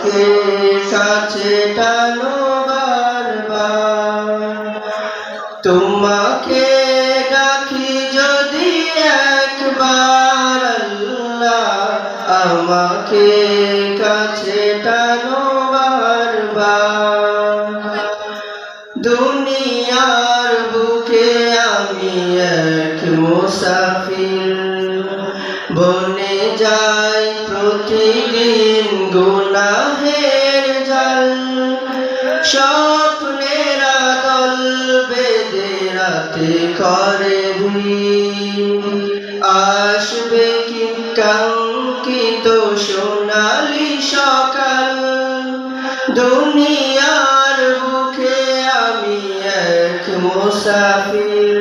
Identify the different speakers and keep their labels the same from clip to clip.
Speaker 1: আমাকে কাছে টানো বারবার, তোমাকে ডাকি যদি একবার আল্লাহ, আমাকে কাছে টানো বারবার। দুনিয়ার বুকে আমি এক মুসাফির, বনে যাই প্রতিদিন গুনাহের জাল, স্বপ্নের দল বেঁধে রাতে করে ভিড়, আসবে কি কাঙ্ক্ষিত সোনালি সকাল। দুনিয়ার বুকে আমি এক মুসাফির,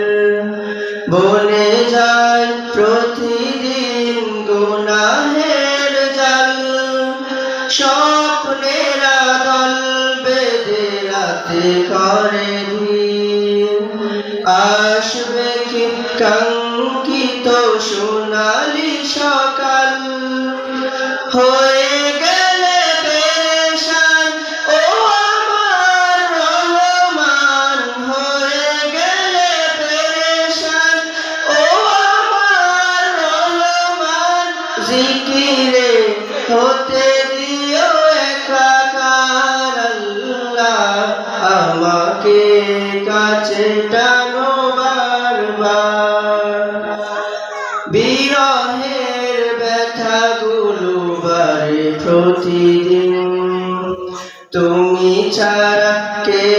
Speaker 1: বনে যাই প্রতিদিন গুনাহের জাল, স্বপ্নের দল বেঁধে রাতে করে ভিড়, আসবে কি কাঙ্ক্ষিত সোনালি সকাল। হয়ে গেলে পেরেশান ও আমার রহমান, হয়ে গেলে পেরেশান ও আমার রহমান, জিকিরে হতে দিও একাকার আল্লাহ, আমাকে কাছে টানো বারবার। বিরহের ব্যথাগুলো বাড়ে প্রতিদিন, তুমি ছাড়া কে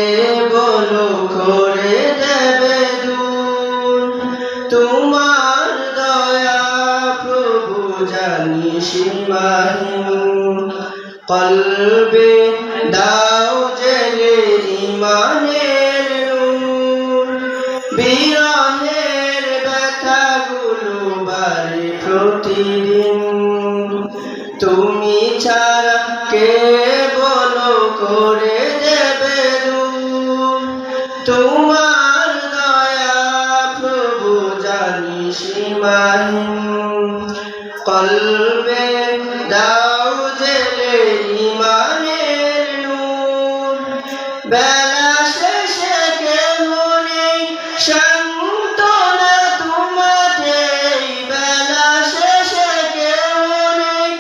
Speaker 1: বলো করে দেবে দূর, তোমার দয়া প্রভু জানি সীমাহীন, কলবে দাও জেলে ইমানের নূর। বিরহের ব্যথাগুলো বাড়ে প্রতিদিন, তুমি ছাড়া কে বলো করে দেবে দূর, তোমার দয়া প্রভু জানি সীমাহীন, কলবে দাও জেলে ইমানের নূর। বেলা শেষে কেহ নেই সান্ত্বনা তোমাতেই, বেলা শেষে কেহ নেই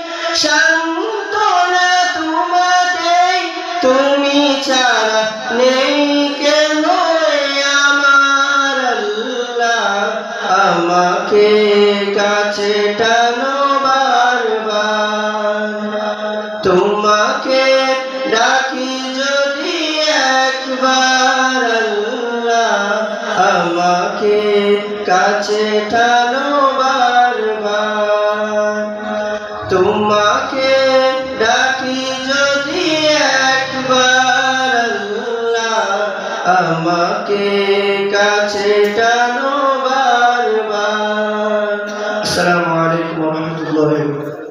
Speaker 1: সান্ত্বনা তোমাতেই, তুমি ছাড়া নেই কেহ আমার আল্লাহ, আমাকে কাছে টানো বারবার। তোমাকে ডাকি যদি একবার আল্লাহ, আমাকে কাছে টানো বারবার। তোমাকে ডাকি যদি একবার আল্লাহ, আমাকে কাছে টানো বারবার। আসসালামু আলাইকুম ওয়া রাহমাতুল্লাহি ওয়া বারাকাতুহু।